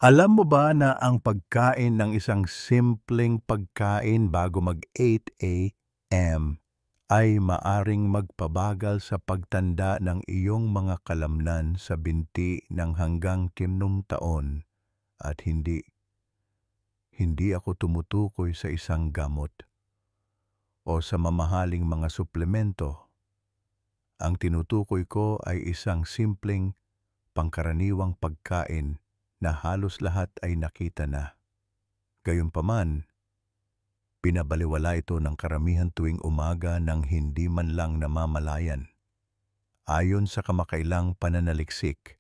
Alam mo ba na ang pagkain ng isang simpleng pagkain bago mag-8 AM ay maaring magpabagal sa pagtanda ng iyong mga kalamnan sa binti ng hanggang 10 taon at hindi ako tumutukoy sa isang gamot o sa mamahaling mga suplemento. Ang tinutukoy ko ay isang simpleng pangkaraniwang pagkain na halos lahat ay nakita na. Gayunpaman, binabalewala ito ng karamihan tuwing umaga ng hindi man lang namamalayan. Ayon sa kamakailang pananaliksik,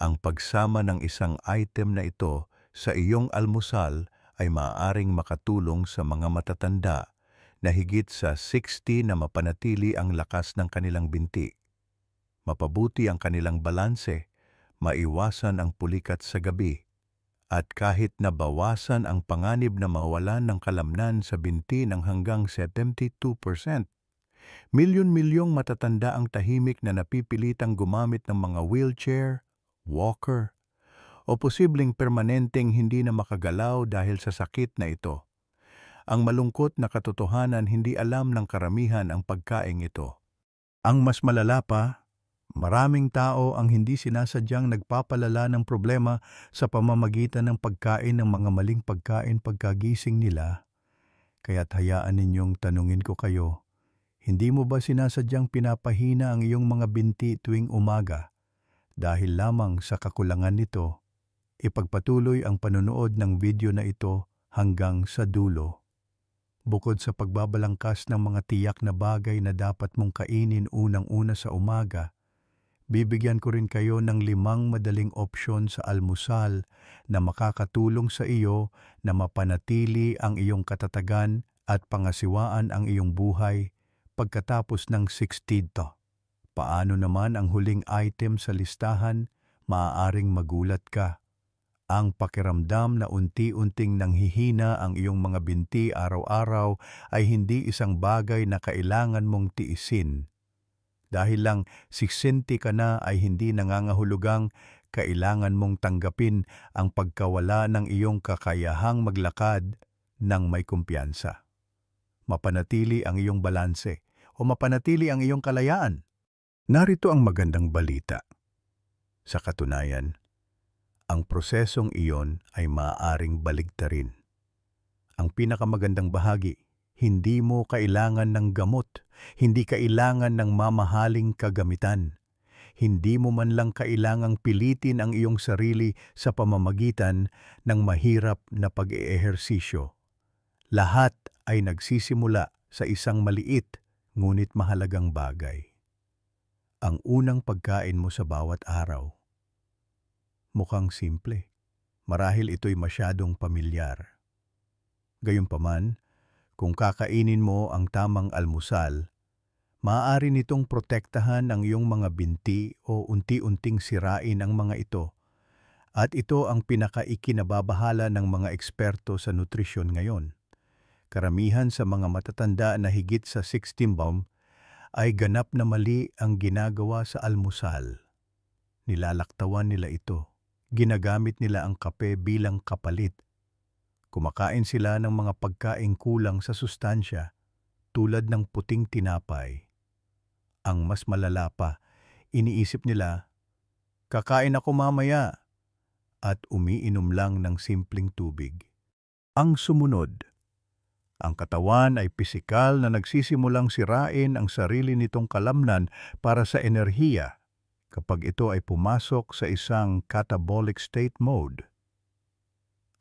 ang pagsama ng isang item na ito sa iyong almusal ay maaaring makatulong sa mga matatanda na higit sa 60 na mapanatili ang lakas ng kanilang binti, mapabuti ang kanilang balanse, maiwasan ang pulikat sa gabi, at kahit nabawasan ang panganib na mawalan ng kalamnan sa binti ng hanggang 72%. Milyon-milyong matatanda ang tahimik na napipilitang gumamit ng mga wheelchair, walker, o posibleng permanenteng hindi na makagalaw dahil sa sakit na ito. Ang malungkot na katotohanan, hindi alam ng karamihan ang pagkaing ito. Ang mas malala pa, maraming tao ang hindi sinasadyang nagpapalala ng problema sa pamamagitan ng pagkain ng mga maling pagkain pagkagising nila. Kaya't hayaan ninyong tanungin ko kayo, hindi mo ba sinasadyang pinapahina ang iyong mga binti tuwing umaga? Dahil lamang sa kakulangan nito, ipagpatuloy ang panonood ng video na ito hanggang sa dulo. Bukod sa pagbabalangkas ng mga tiyak na bagay na dapat mong kainin unang-una sa umaga, bibigyan ko rin kayo ng 5 madaling opsyon sa almusal na makakatulong sa iyo na mapanatili ang iyong katatagan at pangasiwaan ang iyong buhay pagkatapos ng 60. Paano naman ang huling item sa listahan? Maaaring magulat ka. Ang pakiramdam na unti-unting nanghihina ang iyong mga binti araw-araw ay hindi isang bagay na kailangan mong tiisin. Dahil lang 60 ka na ay hindi nangangahulugang kailangan mong tanggapin ang pagkawala ng iyong kakayahang maglakad ng may kumpiyansa. Mapanatili ang iyong balanse o mapanatili ang iyong kalayaan. Narito ang magandang balita. Sa katunayan, ang prosesong iyon ay maaaring baligtarin. Ang pinakamagandang bahagi, hindi mo kailangan ng gamot, hindi kailangan ng mamahaling kagamitan. Hindi mo man lang kailangang pilitin ang iyong sarili sa pamamagitan ng mahirap na pag-eehersisyo. Lahat ay nagsisimula sa isang maliit ngunit mahalagang bagay. Ang unang pagkain mo sa bawat araw. Mukhang simple. Marahil ito'y masyadong pamilyar. Gayunpaman, kung kakainin mo ang tamang almusal, maaari nitong protektahan ang iyong mga binti o unti-unting sirain ang mga ito. At ito ang pinakaikinababahala ng mga eksperto sa nutrisyon ngayon. Karamihan sa mga matatanda na higit sa 60 ay ganap na mali ang ginagawa sa almusal. Nilalaktawan nila ito. Ginagamit nila ang kape bilang kapalit. Kumakain sila ng mga pagkaing kulang sa sustansya tulad ng puting tinapay. Ang mas malala pa, iniisip nila, kakain ako mamaya, at umiinom lang ng simpleng tubig. Ang sumunod, ang katawan ay pisikal na nagsisimulang sirain ang sarili nitong kalamnan para sa enerhiya kapag ito ay pumasok sa isang catabolic state mode.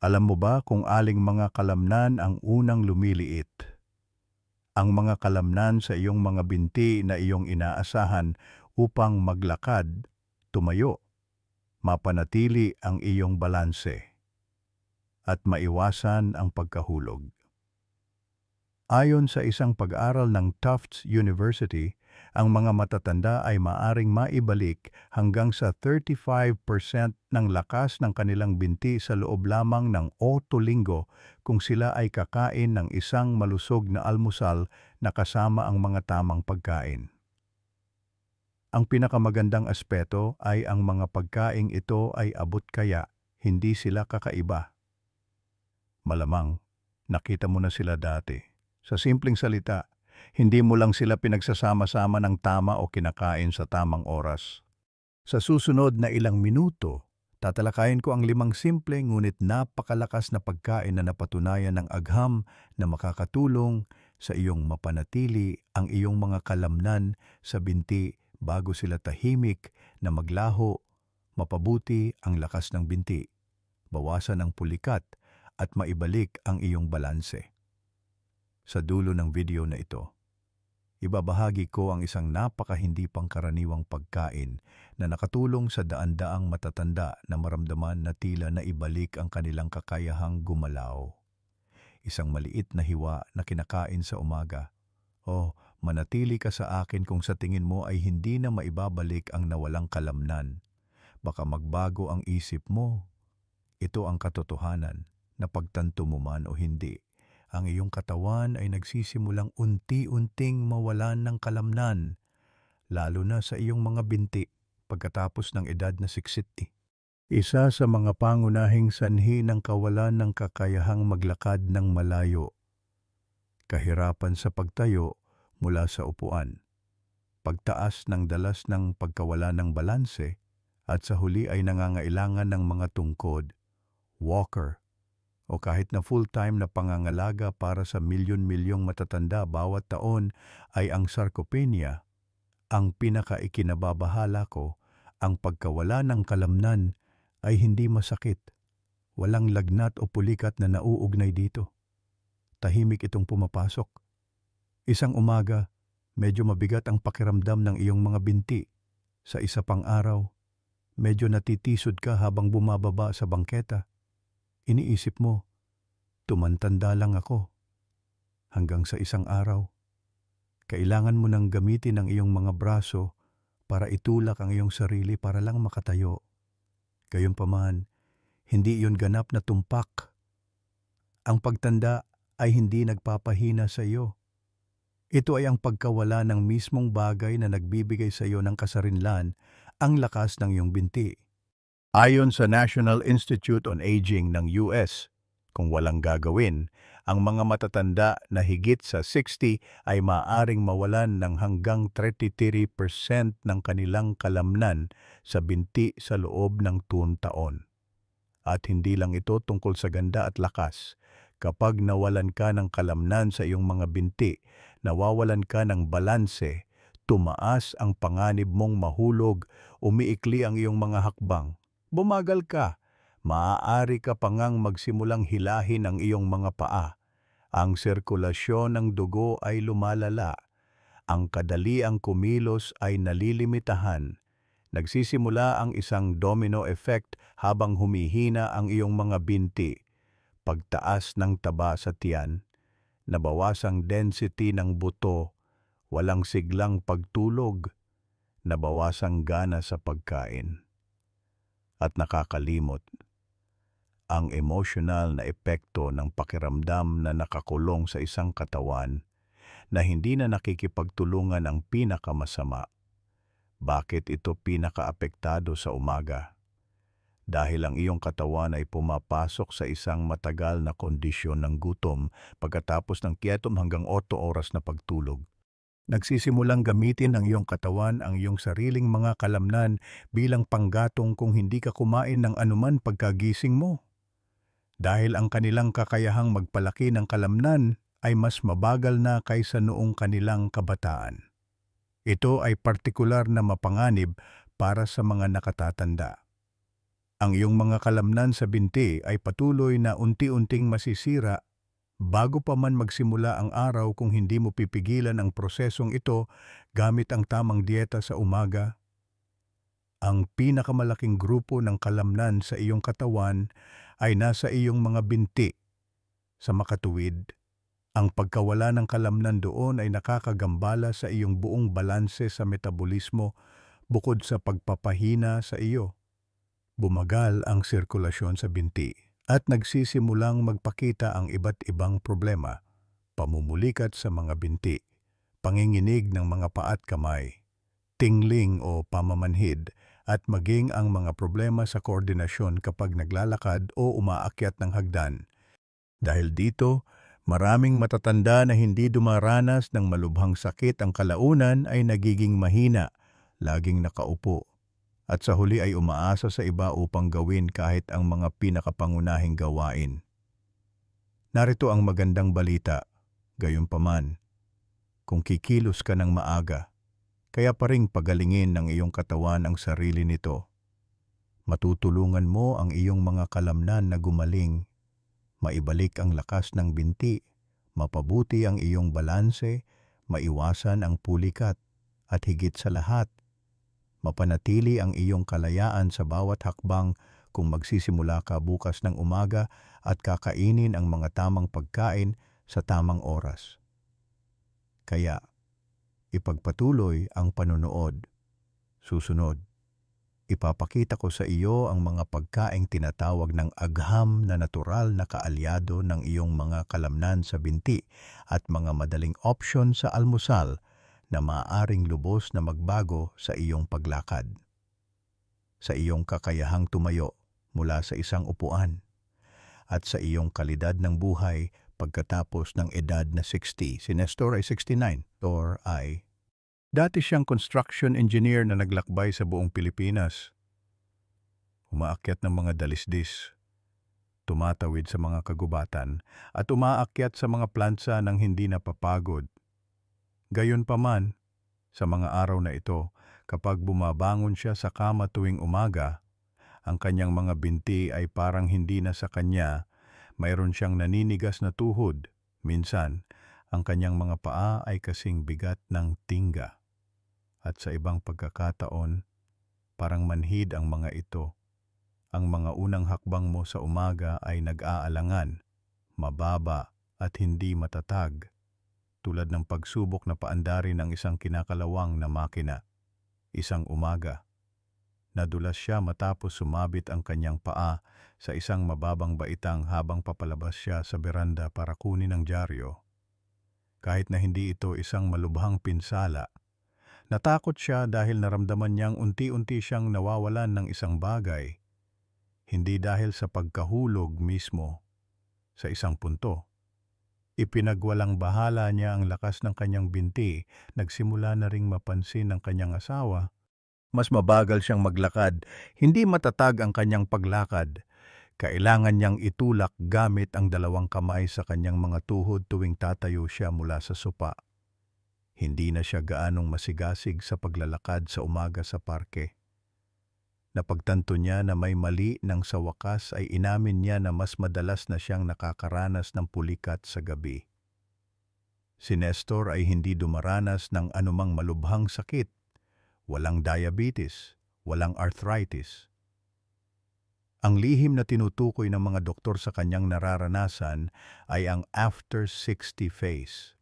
Alam mo ba kung aling mga kalamnan ang unang lumiliit? Ang mga kalamnan sa iyong mga binti na iyong inaasahan upang maglakad, tumayo, mapanatili ang iyong balanse, at maiwasan ang pagkahulog. Ayon sa isang pag-aaral ng Tufts University, ang mga matatanda ay maaring maibalik hanggang sa 35% ng lakas ng kanilang binti sa loob lamang ng 8 linggo kung sila ay kakain ng isang malusog na almusal na kasama ang mga tamang pagkain. Ang pinakamagandang aspeto ay ang mga pagkaing ito ay abot kaya, hindi sila kakaiba. Malamang, nakita mo na sila dati. Sa simpleng salita, hindi mo lang sila pinagsasama-sama ng tama o kinakain sa tamang oras. Sa susunod na ilang minuto, tatalakayin ko ang 5 simple ngunit napakalakas na pagkain na napatunayan ng agham na makakatulong sa iyong mapanatili ang iyong mga kalamnan sa binti bago sila tahimik na maglaho, mapabuti ang lakas ng binti, bawasan ang pulikat at maibalik ang iyong balanse. Sa dulo ng video na ito, ibabahagi ko ang isang napakahindi pangkaraniwang pagkain na nakatulong sa daan-daang matatanda na maramdaman na tila na ibalik ang kanilang kakayahang gumalaw. Isang maliit na hiwa na kinakain sa umaga. O, manatili ka sa akin kung sa tingin mo ay hindi na maibabalik ang nawalang kalamnan. Baka magbago ang isip mo. Ito ang katotohanan na pagtanto mo man o hindi. Ang iyong katawan ay nagsisimulang unti-unting mawalan ng kalamnan, lalo na sa iyong mga binti pagkatapos ng edad na 60. Isa sa mga pangunahing sanhi ng kawalan ng kakayahang maglakad ng malayo. Kahirapan sa pagtayo mula sa upuan. Pagtaas ng dalas ng pagkawala ng balanse at sa huli ay nangangailangan ng mga tungkod, walker, o kahit na full-time na pangangalaga para sa milyon-milyong matatanda bawat taon ay ang sarcopenia. Ang pinaka-ikinababahala ko, ang pagkawala ng kalamnan ay hindi masakit. Walang lagnat o pulikat na nauugnay dito. Tahimik itong pumapasok. Isang umaga, medyo mabigat ang pakiramdam ng iyong mga binti. Sa isa pang araw, medyo natitisod ka habang bumababa sa bangketa. Iniisip mo, tumantanda lang ako. Hanggang sa isang araw, kailangan mo nang gamitin ang iyong mga braso para itulak ang iyong sarili para lang makatayo. Gayunpaman, hindi iyon ganap na tumpak. Ang pagtanda ay hindi nagpapahina sa iyo. Ito ay ang pagkawala ng mismong bagay na nagbibigay sa iyo ng kasarinlan, ang lakas ng iyong binti. Ayon sa National Institute on Aging ng US, kung walang gagawin, ang mga matatanda na higit sa 60 ay maaaring mawalan ng hanggang 33% ng kanilang kalamnan sa binti sa loob ng 2 taon. At hindi lang ito tungkol sa ganda at lakas. Kapag nawalan ka ng kalamnan sa iyong mga binti, nawawalan ka ng balanse, tumaas ang panganib mong mahulog, umiikli ang iyong mga hakbang. Bumagal ka, maaari ka pangang magsimulang hilahin ang iyong mga paa. Ang sirkulasyon ng dugo ay lumalala. Ang kadaliang kumilos ay nalilimitahan. Nagsisimula ang isang domino effect habang humihina ang iyong mga binti. Pagtaas ng taba sa tiyan, nabawasang density ng buto, walang siglang pagtulog, nabawasang gana sa pagkain. At nakakalimot, ang emosyonal na epekto ng pakiramdam na nakakulong sa isang katawan na hindi na nakikipagtulungan ang pinakamasama. Bakit ito pinakaapektado sa umaga? Dahil ang iyong katawan ay pumapasok sa isang matagal na kondisyon ng gutom pagkatapos ng 7 hanggang 8 oras na pagtulog. Nagsisimulang gamitin ng iyong katawan ang iyong sariling mga kalamnan bilang panggatong kung hindi ka kumain ng anuman pagkagising mo. Dahil ang kanilang kakayahang magpalaki ng kalamnan ay mas mabagal na kaysa noong kanilang kabataan. Ito ay partikular na mapanganib para sa mga nakatatanda. Ang iyong mga kalamnan sa binti ay patuloy na unti-unting masisira bago pa man magsimula ang araw kung hindi mo pipigilan ang prosesong ito gamit ang tamang dieta sa umaga. Ang pinakamalaking grupo ng kalamnan sa iyong katawan ay nasa iyong mga binti. Sa makatuwid, ang pagkawala ng kalamnan doon ay nakakagambala sa iyong buong balanse sa metabolismo bukod sa pagpapahina sa iyo. Bumagal ang sirkulasyon sa binti at nagsisimulang magpakita ang iba't ibang problema, pamumulikat sa mga binti, panginginig ng mga paa at kamay, tingling o pamamanhid, at maging ang mga problema sa koordinasyon kapag naglalakad o umaakyat ng hagdan. Dahil dito, maraming matatanda na hindi dumaranas ng malubhang sakit ang kalaunan ay nagiging mahina, laging nakaupo, at sa huli ay umaasa sa iba upang gawin kahit ang mga pinakapangunahing gawain. Narito ang magandang balita, gayunpaman, kung kikilos ka ng maaga, kaya pa ring pagalingin ng iyong katawan ang sarili nito. Matutulungan mo ang iyong mga kalamnan na gumaling, maibalik ang lakas ng binti, mapabuti ang iyong balanse, maiwasan ang pulikat, at higit sa lahat, mapanatili ang iyong kalayaan sa bawat hakbang kung magsisimula ka bukas ng umaga at kakainin ang mga tamang pagkain sa tamang oras. Kaya, ipagpatuloy ang panunood. Susunod, ipapakita ko sa iyo ang mga pagkaing tinatawag ng agham na natural na kaalyado ng iyong mga kalamnan sa binti at mga madaling opsyon sa almusal na maaaring lubos na magbago sa iyong paglakad. Sa iyong kakayahang tumayo mula sa isang upuan at sa iyong kalidad ng buhay pagkatapos ng edad na 60. Si Nestor ay 69. Nestor ay dati siyang construction engineer na naglakbay sa buong Pilipinas. Umaakyat ng mga dalisdis, tumatawid sa mga kagubatan, at umaakyat sa mga plansa ng hindi napapagod. Gayunpaman, sa mga araw na ito, kapag bumabangon siya sa kama tuwing umaga, ang kanyang mga binti ay parang hindi na sa kanya, mayroon siyang naninigas na tuhod. Minsan, ang kanyang mga paa ay kasing bigat ng tingga. At sa ibang pagkakataon, parang manhid ang mga ito. Ang mga unang hakbang mo sa umaga ay nag-aalangan, mababa at hindi matatag, tulad ng pagsubok na paandarin ng isang kinakalawang na makina. Isang umaga, nadulas siya matapos sumabit ang kanyang paa sa isang mababang baitang habang papalabas siya sa beranda para kunin ang dyaryo. Kahit na hindi ito isang malubhang pinsala, natakot siya dahil naramdaman niyang unti-unti siyang nawawalan ng isang bagay. Hindi dahil sa pagkahulog mismo. Sa isang punto, ipinagwalang bahala niya ang lakas ng kanyang binti. Nagsimula na ring mapansin ng kanyang asawa. Mas mabagal siyang maglakad, hindi matatag ang kanyang paglakad. Kailangan niyang itulak gamit ang dalawang kamay sa kanyang mga tuhod tuwing tatayo siya mula sa sopa. Hindi na siya gaanong masigasig sa paglalakad sa umaga sa parke. Napagtanto niya na may mali nang sa wakas ay inamin niya na mas madalas na siyang nakakaranas ng pulikat sa gabi. Si Nestor ay hindi dumaranas ng anumang malubhang sakit. Walang diabetes, walang arthritis. Ang lihim na tinutukoy ng mga doktor sa kanyang nararanasan ay ang after 60 phase.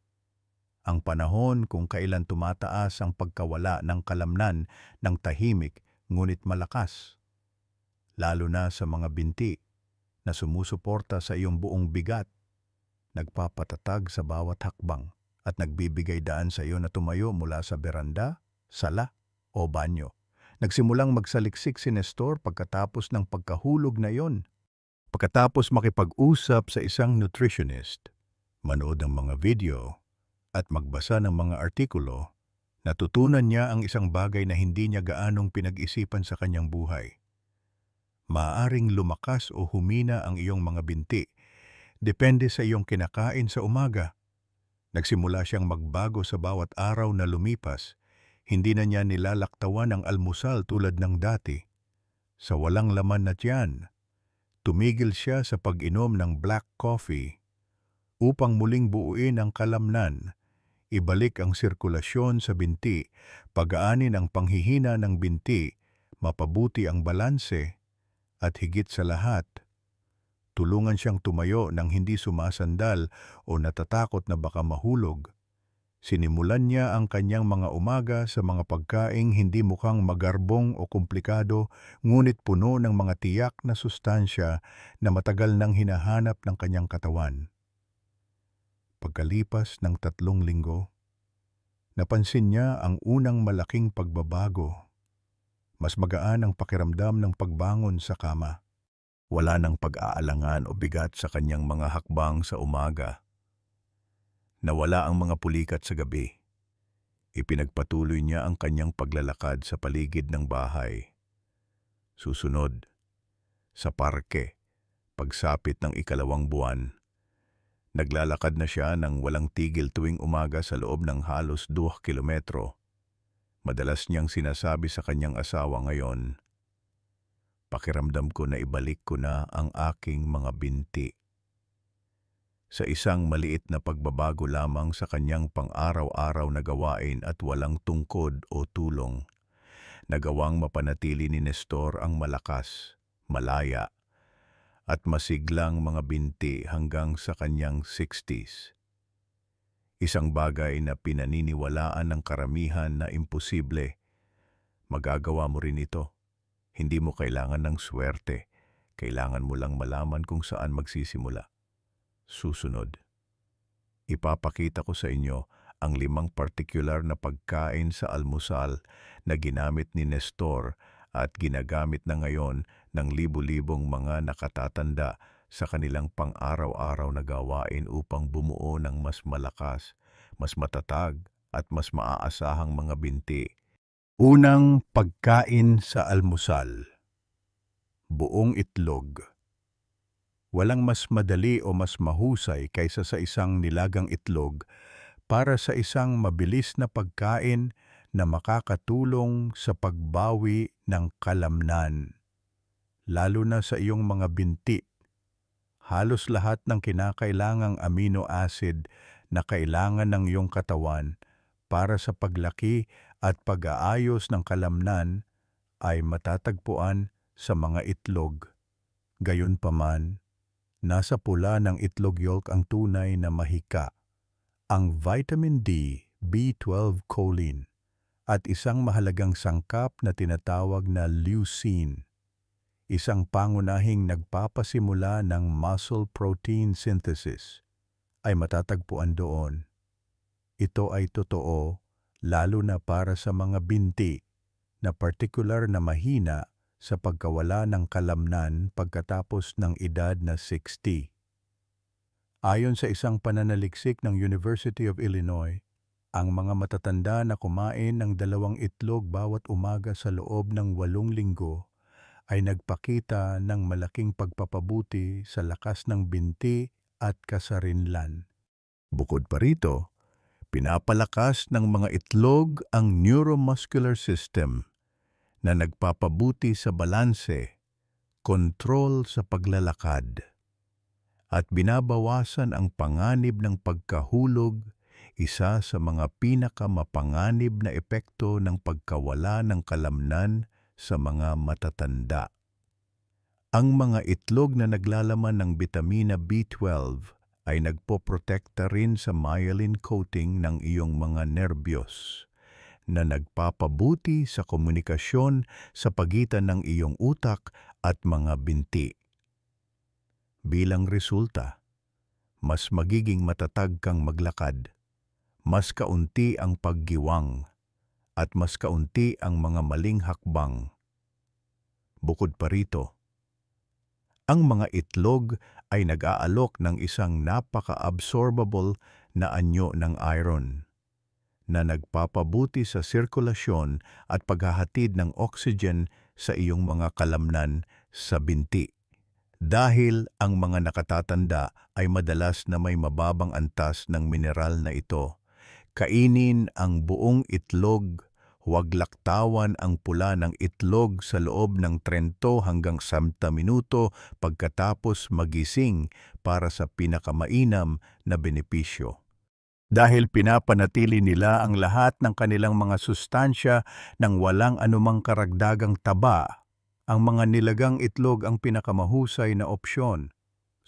Ang panahon kung kailan tumataas ang pagkawala ng kalamnan ng tahimik ngunit malakas. Lalo na sa mga binti na sumusuporta sa iyong buong bigat, nagpapatatag sa bawat hakbang at nagbibigay daan sa iyo na tumayo mula sa beranda, sala o banyo. Nagsimulang magsaliksik si Nestor pagkatapos ng pagkahulog na iyon. Pagkatapos makipag-usap sa isang nutritionist, manood ng mga video, at magbasa ng mga artikulo, natutunan niya ang isang bagay na hindi niya gaanong pinag-isipan sa kanyang buhay. Maaaring lumakas o humina ang iyong mga binti, depende sa iyong kinakain sa umaga. Nagsimula siyang magbago sa bawat araw na lumipas. Hindi na niya nilalaktawan ang almusal tulad ng dati. Sa walang laman na tiyan, tumigil siya sa pag-inom ng black coffee upang muling buuin ang kalamnan, ibalik ang sirkulasyon sa binti, pagaanin ang panghihina ng binti, mapabuti ang balanse, at higit sa lahat, tulungan siyang tumayo nang hindi sumasandal o natatakot na baka mahulog. Sinimulan niya ang kanyang mga umaga sa mga pagkaing hindi mukhang magarbong o komplikado, ngunit puno ng mga tiyak na sustansya na matagal nang hinahanap ng kanyang katawan. Pagkalipas ng 3 linggo, napansin niya ang unang malaking pagbabago. Mas magaan ang pakiramdam ng pagbangon sa kama. Wala nang pag-aalangan o bigat sa kanyang mga hakbang sa umaga. Nawala ang mga pulikat sa gabi. Ipinagpatuloy niya ang kanyang paglalakad sa paligid ng bahay. Susunod, sa parke, pagsapit ng ikalawang buwan, naglalakad na siya ng walang tigil tuwing umaga sa loob ng halos 2 kilometro. Madalas niyang sinasabi sa kanyang asawa ngayon, "Pakiramdam ko na ibalik ko na ang aking mga binti." Sa isang maliit na pagbabago lamang sa kanyang pang-araw-araw na gawain at walang tungkod o tulong, nagawang mapanatili ni Nestor ang malakas, malaya, at masiglang mga binti hanggang sa kanyang 60s. Isang bagay na pinaniniwalaan ng karamihan na imposible. Magagawa mo rin ito. Hindi mo kailangan ng swerte. Kailangan mo lang malaman kung saan magsisimula. Susunod, ipapakita ko sa inyo ang 5 partikular na pagkain sa almusal na ginamit ni Nestor at ginagamit na ngayon ng libu-libong mga nakatatanda sa kanilang pang-araw-araw na gawain upang bumuo ng mas malakas, mas matatag at mas maaasahang mga binti. Unang pagkain sa almusal, buong itlog. Walang mas madali o mas mahusay kaysa sa isang nilagang itlog para sa isang mabilis na pagkain na makakatulong sa pagbawi ng kalamnan, lalo na sa iyong mga binti. Halos lahat ng kinakailangang amino acid na kailangan ng iyong katawan para sa paglaki at pag-aayos ng kalamnan ay matatagpuan sa mga itlog. Gayunpaman, nasa pula ng itlog yolk ang tunay na mahika, ang vitamin D, B12 choline, at isang mahalagang sangkap na tinatawag na leucine, isang pangunahing nagpapasimula ng muscle protein synthesis, ay matatagpuan doon. Ito ay totoo lalo na para sa mga binti na partikular na mahina sa pagkawala ng kalamnan pagkatapos ng edad na 60. Ayon sa isang pananaliksik ng University of Illinois, ang mga matatanda na kumain ng 2 itlog bawat umaga sa loob ng 8 linggo ay nagpakita ng malaking pagpapabuti sa lakas ng binti at kasarinlan. Bukod pa rito, pinapalakas ng mga itlog ang neuromuscular system na nagpapabuti sa balanse, kontrol sa paglalakad, at binabawasan ang panganib ng pagkahulog, isa sa mga pinakamapanganib na epekto ng pagkawala ng kalamnan sa mga matatanda. Ang mga itlog na naglalaman ng bitamina B12 ay nagpoprotekta rin sa myelin coating ng iyong mga nerbiyos, na nagpapabuti sa komunikasyon sa pagitan ng iyong utak at mga binti. Bilang resulta, mas magiging matatag kang maglakad, mas kaunti ang paggiwang, at mas kaunti ang mga maling hakbang. Bukod pa rito, ang mga itlog ay nag-aalok ng isang napaka-absorbable na anyo ng iron, na nagpapabuti sa sirkulasyon at paghahatid ng oxygen sa iyong mga kalamnan sa binti. Dahil ang mga nakatatanda ay madalas na may mababang antas ng mineral na ito, kainin ang buong itlog, huwag laktawan ang pula ng itlog sa loob ng 30 hanggang 60 minuto pagkatapos magising para sa pinakamainam na benepisyo. Dahil pinapanatili nila ang lahat ng kanilang mga sustansya nang walang anumang karagdagang taba, ang mga nilagang itlog ang pinakamahusay na opsyon.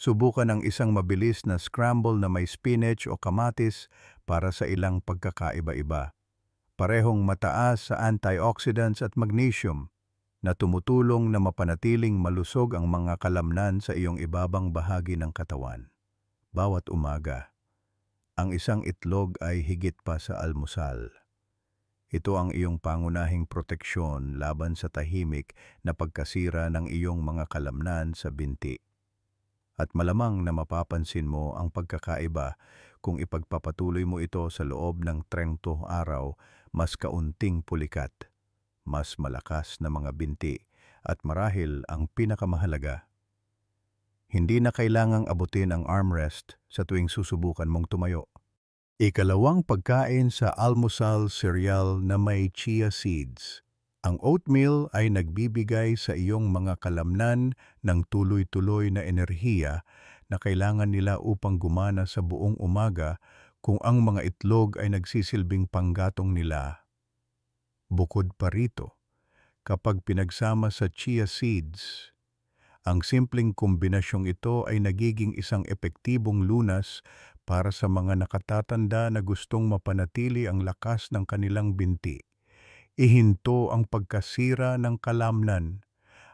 Subukan ang isang mabilis na scramble na may spinach o kamatis para sa ilang pagkakaiba-iba. Parehong mataas sa antioxidants at magnesium na tumutulong na mapanatiling malusog ang mga kalamnan sa iyong ibabang bahagi ng katawan. Bawat umaga, ang isang itlog ay higit pa sa almusal. Ito ang iyong pangunahing proteksyon laban sa tahimik na pagkasira ng iyong mga kalamnan sa binti. At malamang na mapapansin mo ang pagkakaiba kung ipagpapatuloy mo ito sa loob ng 30 araw, mas kaunting pulikat, mas malakas na mga binti, at marahil ang pinakamahalaga, hindi na kailangang abutin ang armrest sa tuwing susubukan mong tumayo. Ikalawang pagkain sa almusal cereal na may chia seeds. Ang oatmeal ay nagbibigay sa iyong mga kalamnan ng tuloy-tuloy na enerhiya na kailangan nila upang gumana sa buong umaga kung ang mga itlog ay nagsisilbing panggatong nila. Bukod pa rito, kapag pinagsama sa chia seeds, ang simpleng kombinasyong ito ay nagiging isang epektibong lunas para sa mga nakatatanda na gustong mapanatili ang lakas ng kanilang binti, ihinto ang pagkasira ng kalamnan,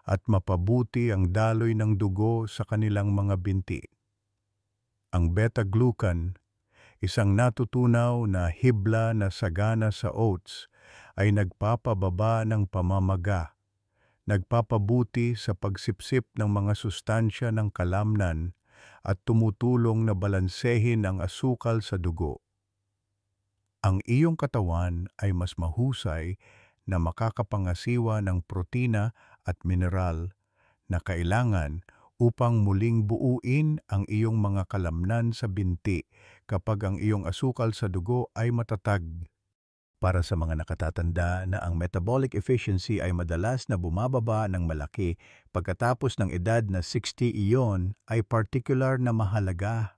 at mapabuti ang daloy ng dugo sa kanilang mga binti. Ang beta-glucan, isang natutunaw na hibla na sagana sa oats, ay nagpapababa ng pamamaga, nagpapabuti sa pagsipsip ng mga sustansya ng kalamnan, at tumutulong na balansehin ang asukal sa dugo. Ang iyong katawan ay mas mahusay na makakapangasiwa ng protina at mineral na kailangan upang muling buuin ang iyong mga kalamnan sa binti kapag ang iyong asukal sa dugo ay matatag. Para sa mga nakatatanda na ang metabolic efficiency ay madalas na bumababa ng malaki pagkatapos ng edad na 60 iyon ay partikular na mahalaga.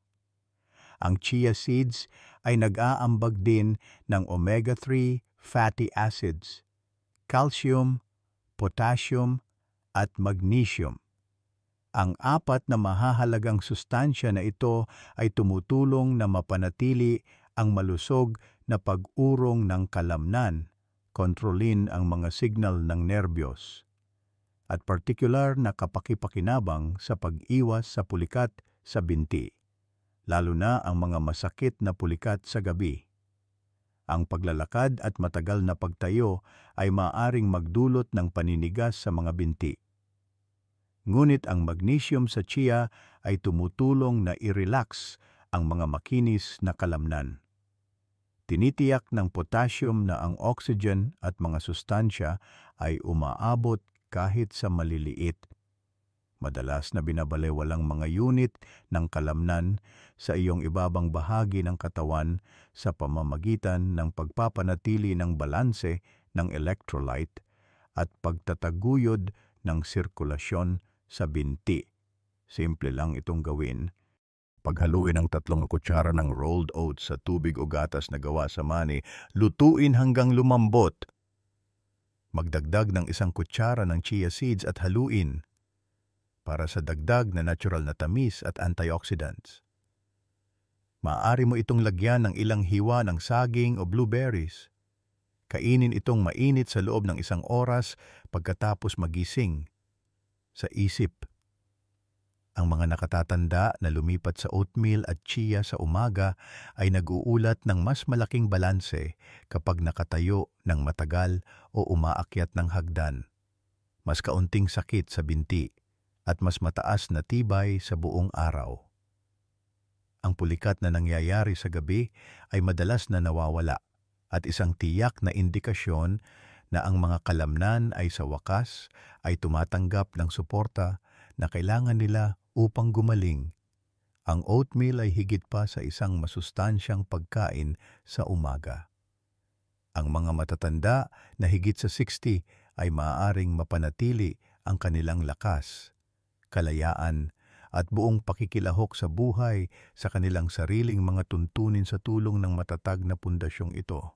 Ang chia seeds ay nag-aambag din ng omega-3 fatty acids, calcium, potassium, at magnesium. Ang apat na mahahalagang sustansya na ito ay tumutulong na mapanatili ang malusog na pag-urong ng kalamnan, kontrolin ang mga signal ng nerbiyos, at partikular na kapakipakinabang sa pag-iwas sa pulikat sa binti, lalo na ang mga masakit na pulikat sa gabi. Ang paglalakad at matagal na pagtayo ay maaaring magdulot ng paninigas sa mga binti. Ngunit ang magnesium sa chia ay tumutulong na i-relax ang mga makinis na kalamnan. Tinitiyak ng potassium na ang oxygen at mga sustansya ay umaabot kahit sa maliliit, madalas na binabalewwalang mga unit ng kalamnan sa iyong ibabang bahagi ng katawan sa pamamagitan ng pagpapanatili ng balanse ng electrolyte at pagtataguyod ng sirkulasyon sa binti. Simple lang itong gawin. Paghaluin ang 3 kutsara ng rolled oats sa tubig o gatas na gawa sa mani, lutuin hanggang lumambot. Magdagdag ng 1 kutsara ng chia seeds at haluin para sa dagdag na natural na tamis at antioxidants. Maaari mo itong lagyan ng ilang hiwa ng saging o blueberries. Kainin itong mainit sa loob ng 1 oras pagkatapos magising. Sa isip, ang mga nakatatanda na lumipat sa oatmeal at chia sa umaga ay nag-uulat ng mas malaking balanse kapag nakatayo ng matagal o umaakyat ng hagdan, mas kaunting sakit sa binti, at mas mataas na tibay sa buong araw. Ang pulikat na nangyayari sa gabi ay madalas na nawawala, at isang tiyak na indikasyon na ang mga kalamnan ay sa wakas ay tumatanggap ng suporta na kailangan nila upang gumaling. Ang oatmeal ay higit pa sa isang masustansyang pagkain sa umaga. Ang mga matatanda na higit sa 60 ay maaaring mapanatili ang kanilang lakas, kalayaan, at buong pakikilahok sa buhay sa kanilang sariling mga tuntunin sa tulong ng matatag na pundasyong ito.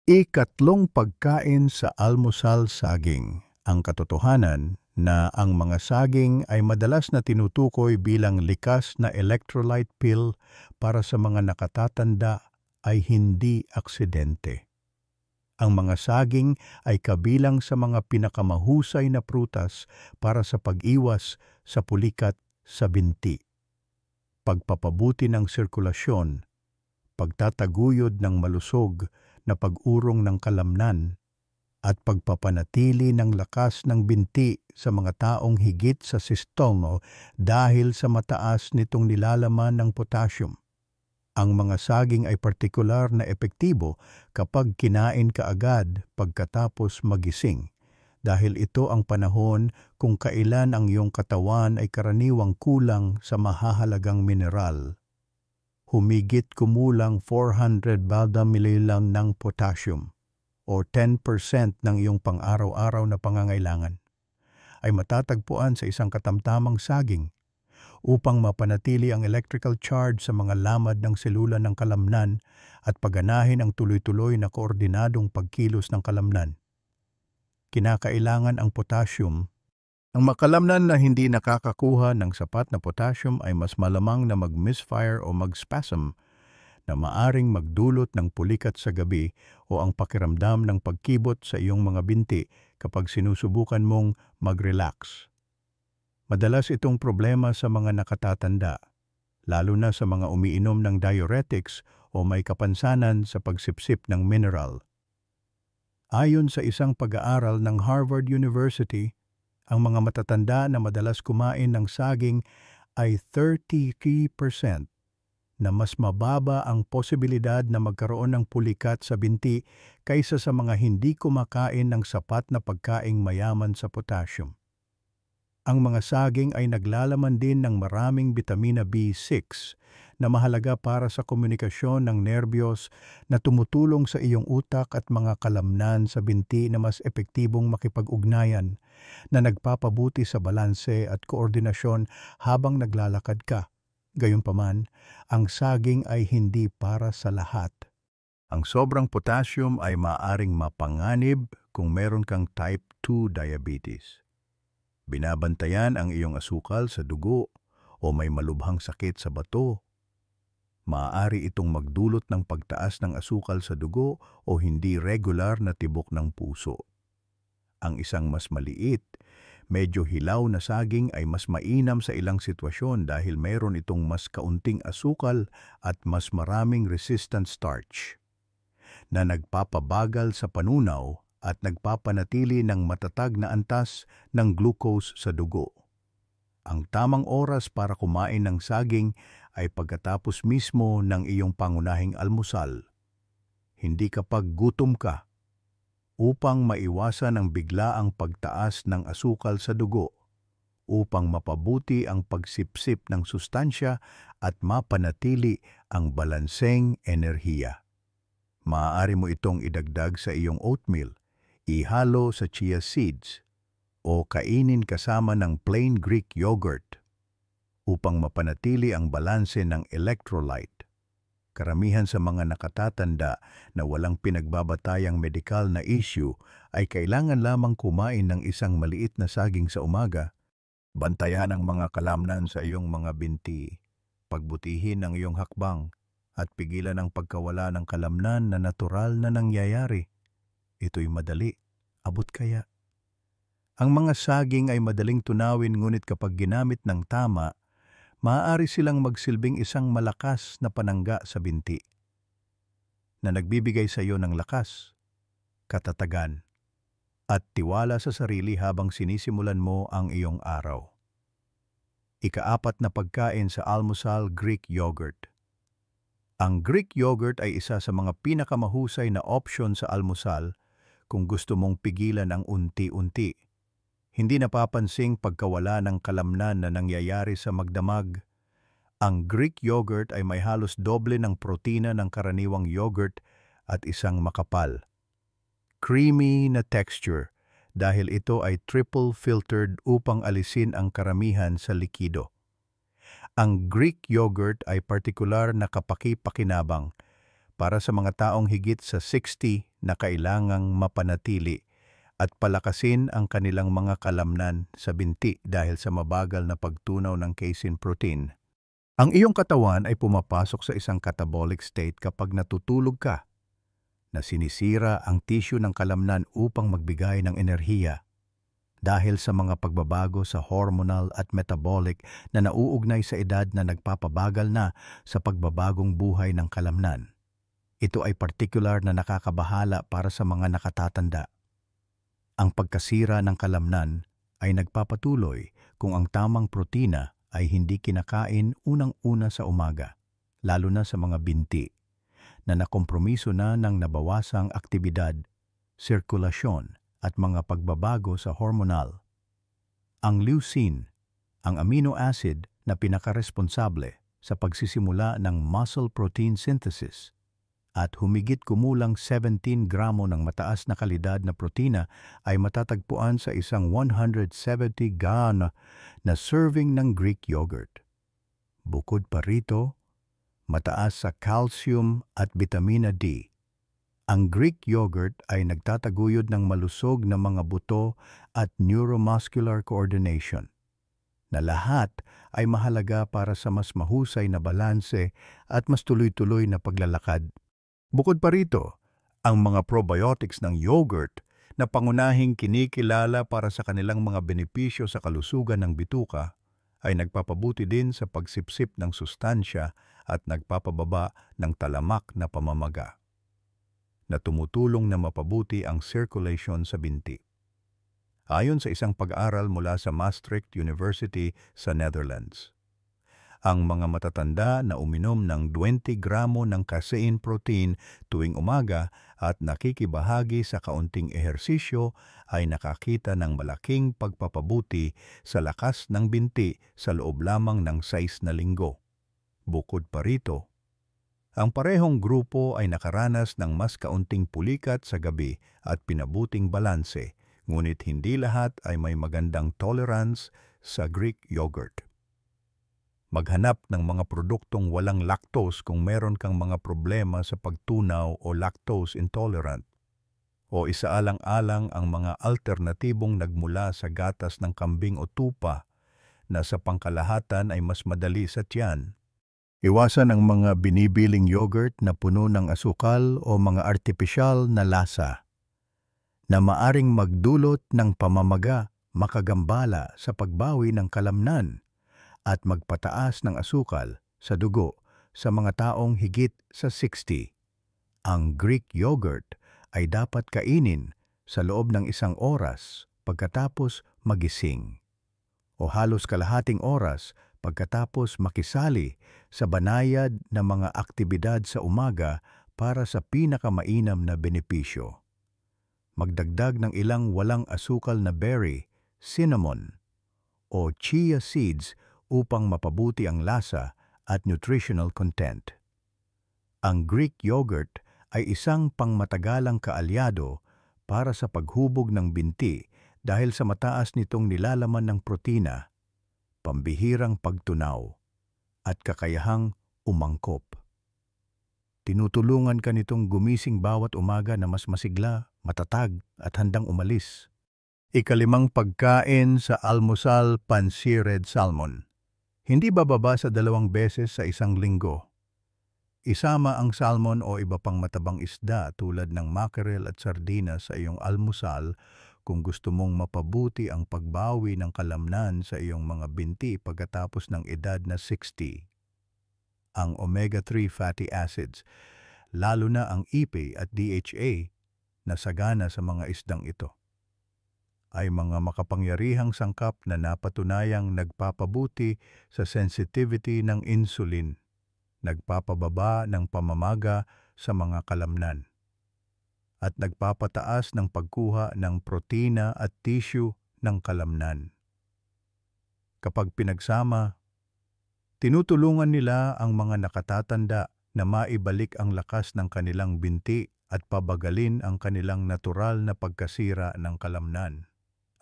Ikatlong pagkain sa almusal saging. Ang katotohanan na ang mga saging ay madalas na tinutukoy bilang likas na electrolyte pill para sa mga nakatatanda ay hindi aksidente. Ang mga saging ay kabilang sa mga pinakamahusay na prutas para sa pag-iwas sa pulikat sa binti, pagpapabuti ng sirkulasyon, pagtataguyod ng malusog na pag-urong ng kalamnan at pagpapanatili ng lakas ng binti sa mga taong higit sa sistolno dahil sa mataas nitong nilalaman ng potassium. Ang mga saging ay partikular na epektibo kapag kinain kaagad pagkatapos magising, dahil ito ang panahon kung kailan ang iyong katawan ay karaniwang kulang sa mahahalagang mineral. Humigit kumulang 400 baldamililang ng potassium o 10% ng iyong pang-araw-araw na pangangailangan ay matatagpuan sa isang katamtamang saging. Upang mapanatili ang electrical charge sa mga lamad ng selula ng kalamnan at paganahin ang tuloy-tuloy na koordinadong pagkilos ng kalamnan, kinakailangan ang potassium. Ang makalamnan na hindi nakakakuha ng sapat na potassium ay mas malamang na mag-misfire o mag-spasm na maaring magdulot ng pulikat sa gabi o ang pakiramdam ng pagkibot sa iyong mga binti kapag sinusubukan mong mag-relax. Madalas itong problema sa mga nakatatanda, lalo na sa mga umiinom ng diuretics o may kapansanan sa pagsipsip ng mineral. Ayon sa isang pag-aaral ng Harvard University, ang mga matatanda na madalas kumain ng saging ay 33% na mas mababa ang posibilidad na magkaroon ng pulikat sa binti kaysa sa mga hindi kumakain ng sapat na pagkaing mayaman sa potassium. Ang mga saging ay naglalaman din ng maraming bitamina B6 na mahalaga para sa komunikasyon ng nerbiyos na tumutulong sa iyong utak at mga kalamnan sa binti na mas epektibong makipag-ugnayan, na nagpapabuti sa balanse at koordinasyon habang naglalakad ka. Gayunpaman, ang saging ay hindi para sa lahat. Ang sobrang potassium ay maaaring mapanganib kung meron kang type 2 diabetes. Binabantayan ang iyong asukal sa dugo o may malubhang sakit sa bato. Maaari itong magdulot ng pagtaas ng asukal sa dugo o hindi regular na tibok ng puso. Ang isang mas maliit, medyo hilaw na saging ay mas mainam sa ilang sitwasyon dahil mayroon itong mas kaunting asukal at mas maraming resistant starch na nagpapabagal sa panunaw at nagpapanatili ng matatag na antas ng glucose sa dugo. Ang tamang oras para kumain ng saging ay pagkatapos mismo ng iyong pangunahing almusal, hindi kapag gutom ka, upang maiwasan ang biglaang pagtaas ng asukal sa dugo, upang mapabuti ang pagsipsip ng sustansya at mapanatili ang balanseng enerhiya. Maaari mo itong idagdag sa iyong oatmeal, ihalo sa chia seeds, o kainin kasama ng plain Greek yogurt upang mapanatili ang balanse ng electrolyte. Karamihan sa mga nakatatanda na walang pinagbabatayang medikal na issue ay kailangan lamang kumain ng isang maliit na saging sa umaga. Bantayan ang mga kalamnan sa iyong mga binti, pagbutihin ang iyong hakbang, at pigilan ang pagkawala ng kalamnan na natural na nangyayari. Ito'y madali, abot kaya. Ang mga saging ay madaling tunawin, ngunit kapag ginamit ng tama, maaari silang magsilbing isang malakas na panangga sa binti na nagbibigay sa iyo ng lakas, katatagan, at tiwala sa sarili habang sinisimulan mo ang iyong araw. Ika-4 na pagkain sa almusal, Greek yogurt. Ang Greek yogurt ay isa sa mga pinakamahusay na opsyon sa almusal kung gusto mong pigilan ang unti-unti, hindi napapansing pagkawala ng kalamnan na nangyayari sa magdamag. Ang Greek yogurt ay may halos doble ng protina ng karaniwang yogurt at isang makapal, creamy na texture dahil ito ay triple filtered upang alisin ang karamihan sa likido. Ang Greek yogurt ay partikular na kapaki-pakinabang para sa mga taong higit sa 60 na kailangang mapanatili at palakasin ang kanilang mga kalamnan sa binti dahil sa mabagal na pagtunaw ng casein protein. Ang iyong katawan ay pumapasok sa isang catabolic state kapag natutulog ka, na sinisira ang tissue ng kalamnan upang magbigay ng enerhiya dahil sa mga pagbabago sa hormonal at metabolic na nauugnay sa edad na nagpapabagal na sa pagbabagong buhay ng kalamnan. Ito ay partikular na nakakabahala para sa mga nakatatanda. Ang pagkasira ng kalamnan ay nagpapatuloy kung ang tamang protina ay hindi kinakain unang-una sa umaga, lalo na sa mga binti na nakompromiso na ng nabawasang aktibidad, sirkulasyon at mga pagbabago sa hormonal. Ang leucine, ang amino acid na pinakaresponsable sa pagsisimula ng muscle protein synthesis at humigit kumulang 17 gramo ng mataas na kalidad na protina ay matatagpuan sa isang 170 na serving ng Greek yogurt. Bukod pa rito, mataas sa calcium at vitamina D. Ang Greek yogurt ay nagtataguyod ng malusog na mga buto at neuromuscular coordination, na lahat ay mahalaga para sa mas mahusay na balanse at mas tuloy-tuloy na paglalakad. Bukod pa rito, ang mga probiotics ng yogurt na pangunahing kinikilala para sa kanilang mga benepisyo sa kalusugan ng bituka ay nagpapabuti din sa pagsipsip ng sustansya at nagpapababa ng talamak na pamamaga na tumutulong na mapabuti ang circulation sa binti. Ayon sa isang pag-aaral mula sa Maastricht University sa Netherlands, ang mga matatanda na uminom ng 20 gramo ng casein protein tuwing umaga at nakikibahagi sa kaunting ehersisyo ay nakakita ng malaking pagpapabuti sa lakas ng binti sa loob lamang ng 6 na linggo. Bukod pa rito, ang parehong grupo ay nakaranas ng mas kaunting pulikat sa gabi at pinabuting balanse, ngunit hindi lahat ay may magandang tolerance sa Greek yogurt. Maghanap ng mga produktong walang lactose kung meron kang mga problema sa pagtunaw o lactose intolerant. O isaalang-alang ang mga alternatibong nagmula sa gatas ng kambing o tupa na sa pangkalahatan ay mas madali sa tiyan. Iwasan ang mga binibiling yogurt na puno ng asukal o mga artipisyal na lasa na maaring magdulot ng pamamaga, makagambala sa pagbawi ng kalamnan at magpataas ng asukal sa dugo sa mga taong higit sa 60. Ang Greek yogurt ay dapat kainin sa loob ng 1 oras pagkatapos magising o halos kalahating oras pagkatapos makisali sa banayad na mga aktibidad sa umaga para sa pinakamainam na benepisyo. Magdagdag ng ilang walang asukal na berry, cinnamon, o chia seeds upang mapabuti ang lasa at nutritional content. Ang Greek yogurt ay isang pangmatagalang kaalyado para sa paghubog ng binti dahil sa mataas nitong nilalaman ng protina, pambihirang pagtunaw, at kakayahang umangkop. Tinutulungan ka nitong gumising bawat umaga na mas masigla, matatag at handang umalis. Ikalimang pagkain sa almusal, pan-seared salmon. Hindi bababa sa 2 beses sa 1 linggo. Isama ang salmon o iba pang matabang isda tulad ng mackerel at sardinas sa iyong almusal kung gusto mong mapabuti ang pagbawi ng kalamnan sa iyong mga binti pagkatapos ng edad na 60. Ang omega-3 fatty acids, lalo na ang EPA at DHA na sagana sa mga isdang ito, ay mga makapangyarihang sangkap na napatunayang nagpapabuti sa sensitivity ng insulin, nagpapababa ng pamamaga sa mga kalamnan, at nagpapataas ng pagkuha ng protina at tissue ng kalamnan. Kapag pinagsama, tinutulungan nila ang mga nakatatanda na maibalik ang lakas ng kanilang binti at pabagalin ang kanilang natural na pagkasira ng kalamnan.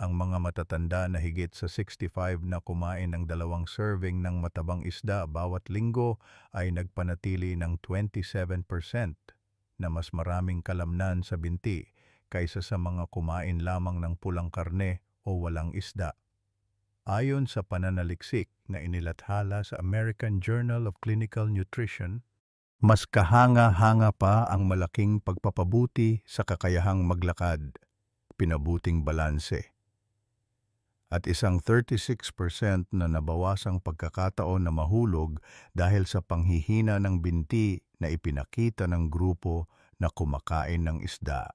Ang mga matatanda na higit sa 65 na kumain ng 2 serving ng matabang isda bawat linggo ay nagpanatili ng 27% na mas maraming kalamnan sa binti kaysa sa mga kumain lamang ng pulang karne o walang isda. Ayon sa pananaliksik na inilathala sa American Journal of Clinical Nutrition, mas kahanga-hanga pa ang malaking pagpapabuti sa kakayahang maglakad, pinabuting balanse, at isang 36% na nabawasang pagkakataon na mahulog dahil sa panghihina ng binti na ipinakita ng grupo na kumakain ng isda.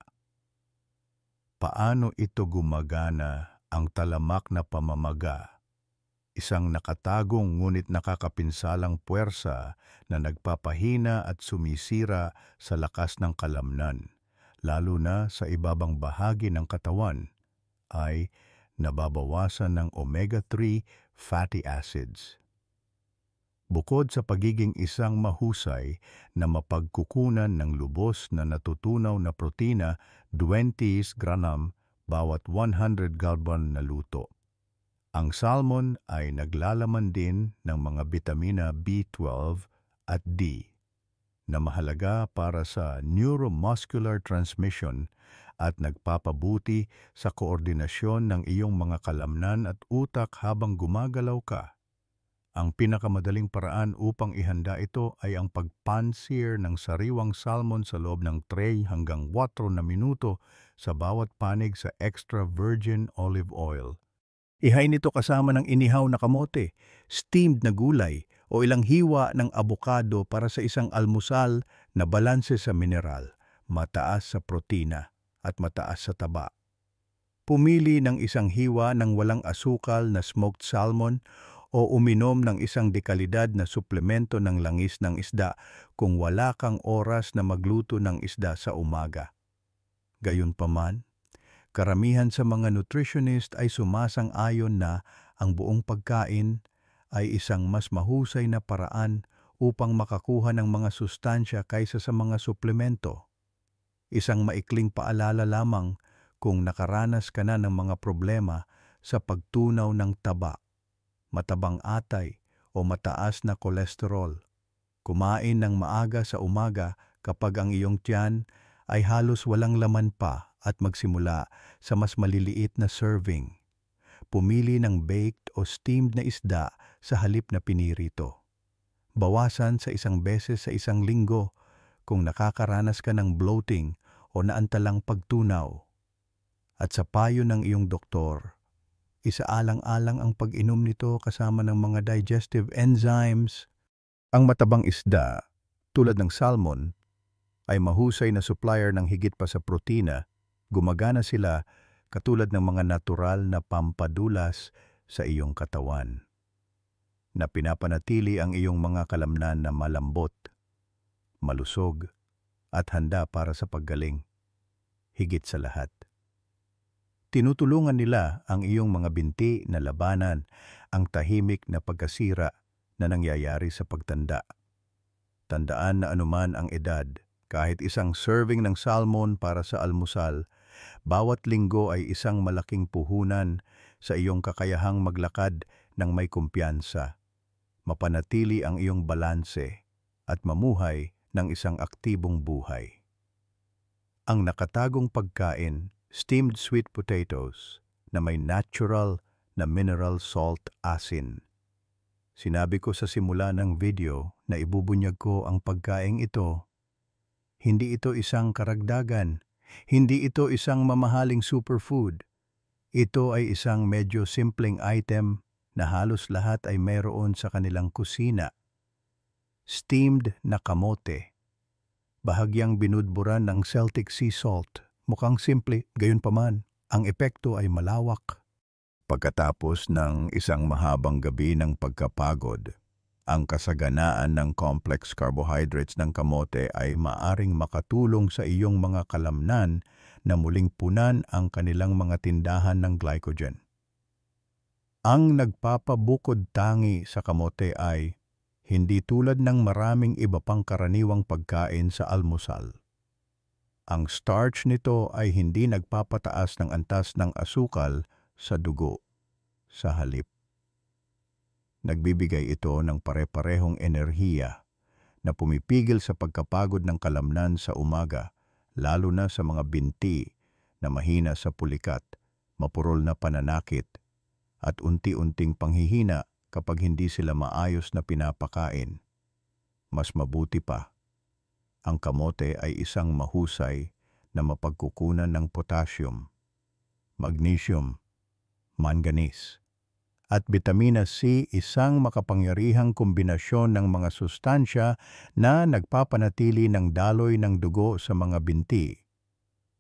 Paano ito gumagana ang talamak na pamamaga? Isang nakatagong ngunit nakakapinsalang puwersa na nagpapahina at sumisira sa lakas ng kalamnan, lalo na sa ibabang bahagi ng katawan, ay nababawasan ng omega-3 fatty acids. Bukod sa pagiging isang mahusay na mapagkukunan ng lubos na natutunaw na protina 20 gram bawat 100 galban na luto. Ang salmon ay naglalaman din ng mga bitamina B12 at D na mahalaga para sa neuromuscular transmission at nagpapabuti sa koordinasyon ng iyong mga kalamnan at utak habang gumagalaw ka. Ang pinakamadaling paraan upang ihanda ito ay ang pagpansear ng sariwang salmon sa loob ng 3 hanggang 4 na minuto sa bawat panig sa extra virgin olive oil. Ihain ito kasama ng inihaw na kamote, steamed na gulay o ilang hiwa ng abokado para sa isang almusal na balanse sa mineral, mataas sa protina at mataas sa taba. Pumili ng isang hiwa ng walang asukal na smoked salmon o uminom ng isang dekalidad na suplemento ng langis ng isda kung wala kang oras na magluto ng isda sa umaga. Gayunpaman, karamihan sa mga nutritionist ay sumasang-ayon na ang buong pagkain ay isang mas mahusay na paraan upang makakuha ng mga sustansya kaysa sa mga suplemento. Isang maikling paalala lamang kung nakaranas ka na ng mga problema sa pagtunaw ng taba, matabang atay o mataas na kolesterol. Kumain ng maaga sa umaga kapag ang iyong tiyan ay halos walang laman pa at magsimula sa mas maliliit na serving. Pumili ng baked o steamed na isda sa halip na pinirito. Bawasan sa 1 beses sa 1 linggo kung nakakaranas ka ng bloating o naantalang pagtunaw. At sa payo ng iyong doktor, isaalang-alang ang pag-inom nito kasama ng mga digestive enzymes. Ang matabang isda, tulad ng salmon, ay mahusay na supplier ng higit pa sa protina. Gumagana sila katulad ng mga natural na pampadulas sa iyong katawan, na pinapanatili ang iyong mga kalamnan na malambot, malusog, at handa para sa paggaling. Higit sa lahat, tinutulungan nila ang iyong mga binti na labanan ang tahimik na pagkasira na nangyayari sa pagtanda. Tandaan na anuman ang edad, kahit isang serving ng salmon para sa almusal, bawat linggo ay isang malaking puhunan sa iyong kakayahang maglakad ng may kumpiyansa, mapanatili ang iyong balanse, at mamuhay ng isang aktibong buhay. Ang nakatagong pagkain, steamed sweet potatoes na may natural na mineral salt asin. Sinabi ko sa simula ng video na ibubunyag ko ang pagkaing ito. Hindi ito isang karagdagan, hindi ito isang mamahaling superfood. Ito ay isang medyo simpleng item na halos lahat ay mayroon sa kanilang kusina. Steamed na kamote, bahagyang binudburan ng Celtic sea salt. Mukhang simple, gayunpaman, ang epekto ay malawak. Pagkatapos ng isang mahabang gabi ng pagkapagod, ang kasaganaan ng complex carbohydrates ng kamote ay maaring makatulong sa iyong mga kalamnan na muling punan ang kanilang mga tindahan ng glycogen. Ang nagpapabukod tangi sa kamote ay hindi tulad ng maraming iba pang karaniwang pagkain sa almusal. Ang starch nito ay hindi nagpapataas ng antas ng asukal sa dugo. Sa halip, nagbibigay ito ng pare-parehong enerhiya na pumipigil sa pagkapagod ng kalamnan sa umaga, lalo na sa mga binti na mahina sa pulikat, mapurol na pananakit, at unti-unting panghihina kapag hindi sila maayos na pinapakain. Mas mabuti pa, ang kamote ay isang mahusay na mapagkukunan ng potassium, magnesium, manganese, At bitamina C, isang makapangyarihang kombinasyon ng mga sustansya na nagpapanatili ng daloy ng dugo sa mga binti,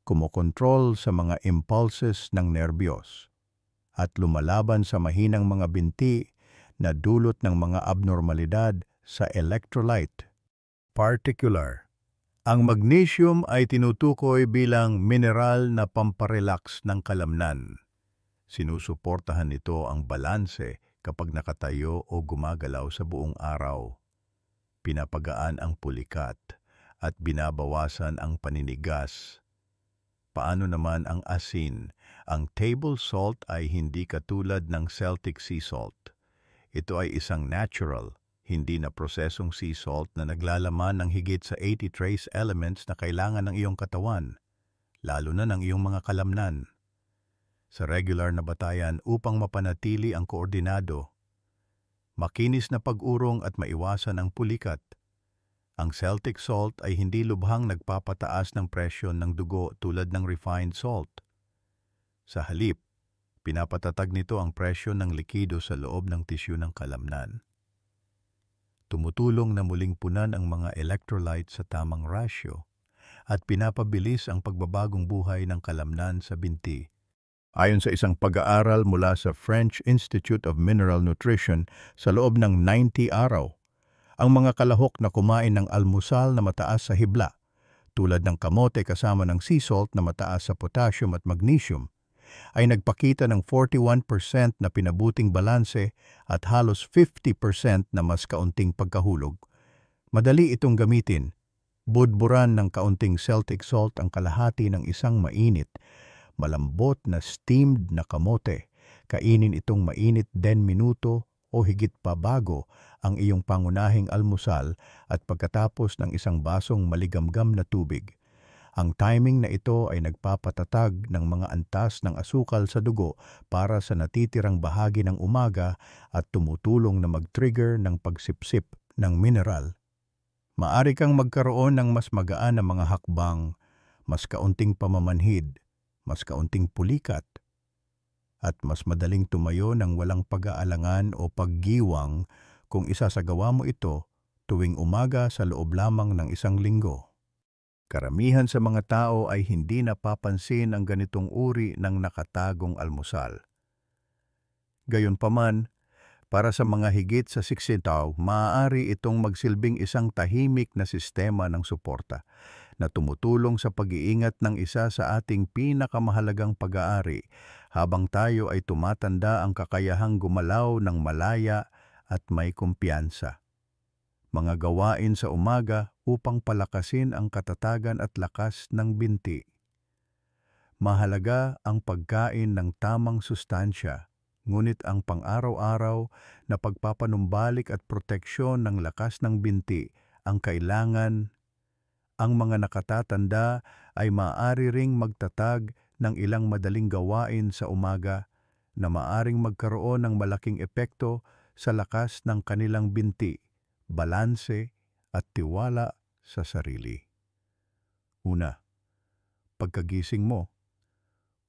kumokontrol sa mga impulses ng nerbiyos, at lumalaban sa mahinang mga binti na dulot ng mga abnormalidad sa electrolyte. Particular. Ang magnesium ay tinutukoy bilang mineral na pamparelax ng kalamnan. Sinusuportahan nito ang balanse kapag nakatayo o gumagalaw sa buong araw. Pinapagaan ang pulikat at binabawasan ang paninigas. Paano naman ang asin? Ang table salt ay hindi katulad ng Celtic sea salt. Ito ay isang natural, hindi na prosesong sea salt na naglalaman ng higit sa 80 trace elements na kailangan ng iyong katawan, lalo na ng iyong mga kalamnan. Sa regular na batayan upang mapanatili ang koordinado, makinis na pag-urong at maiwasan ang pulikat. Ang Celtic salt ay hindi lubhang nagpapataas ng presyon ng dugo tulad ng refined salt. Sa halip, pinapatatag nito ang presyon ng likido sa loob ng tisyu ng kalamnan. Tumutulong na muling punan ang mga electrolytes sa tamang rasyo at pinapabilis ang pagbabagong buhay ng kalamnan sa binti. Ayon sa isang pag-aaral mula sa French Institute of Mineral Nutrition, sa loob ng 90 araw, ang mga kalahok na kumain ng almusal na mataas sa hibla, tulad ng kamote kasama ng sea salt na mataas sa potassium at magnesium, ay nagpakita ng 41% na pinabuting balanse at halos 50% na mas kaunting pagkahulog. Madali itong gamitin. Budburan ng kaunting Celtic salt ang kalahati ng isang mainit, malambot na steamed na kamote. Kainin itong mainit 10 minuto o higit pa bago ang iyong pangunahing almusal at pagkatapos ng isang basong maligamgam na tubig. Ang timing na ito ay nagpapatatag ng mga antas ng asukal sa dugo para sa natitirang bahagi ng umaga at tumutulong na mag-trigger ng pagsipsip ng mineral. Maari kang magkaroon ng mas magaan na mga hakbang, mas kaunting pamamanhid, mas kaunting pulikat, at mas madaling tumayo ng walang pag-aalangan o paggiwang kung isasagawa mo ito tuwing umaga sa loob lamang ng isang linggo. Karamihan sa mga tao ay hindi napapansin ang ganitong uri ng nakatagong almusal. Gayunpaman, para sa mga higit sa 60 tao, maaari itong magsilbing isang tahimik na sistema ng suporta na tumutulong sa pag-iingat ng isa sa ating pinakamahalagang pag-aari habang tayo ay tumatanda, ang kakayahang gumalaw ng malaya at may kumpiyansa. Mga gawain sa umaga upang palakasin ang katatagan at lakas ng binti. Mahalaga ang pagkain ng tamang sustansya, ngunit ang pang-araw-araw na pagpapanumbalik at proteksyon ng lakas ng binti ang kailangan. Ang mga nakatatanda ay maaari ring magtatag ng ilang madaling gawain sa umaga na maaring magkaroon ng malaking epekto sa lakas ng kanilang binti, balanse at tiwala sa sarili. Una, pagkagising mo,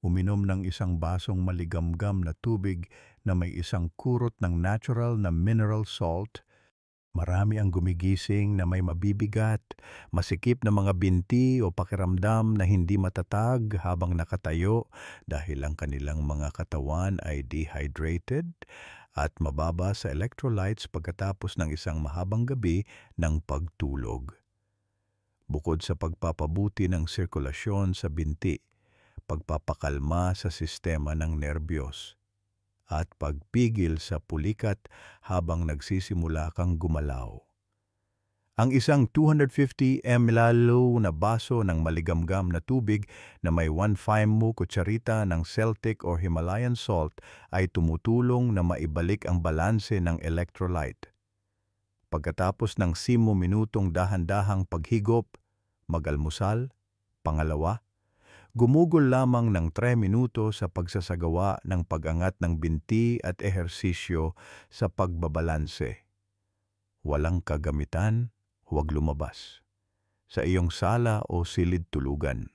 uminom ng isang basong maligamgam na tubig na may isang kurot ng natural na mineral salt. Marami ang gumigising na may mabibigat, masikip na mga binti o pakiramdam na hindi matatag habang nakatayo dahil ang kanilang mga katawan ay dehydrated at mababa sa electrolytes pagkatapos ng isang mahabang gabi ng pagtulog. Bukod sa pagpapabuti ng sirkulasyon sa binti, pagpapakalma sa sistema ng nerbiyos, at pagpigil sa pulikat habang nagsisimula kang gumalaw. Ang isang 250 ml na baso ng maligamgam na tubig na may 1/5 mo kutsarita ng Celtic or Himalayan salt ay tumutulong na maibalik ang balanse ng electrolyte. Pagkatapos ng 5 minutong dahan-dahang paghigop, mag-almusal, pangalawa, gumugol lamang ng 3 minuto sa pagsasagawa ng pag-angat ng binti at ehersisyo sa pagbabalanse. Walang kagamitan, huwag lumabas sa iyong sala o silid tulugan.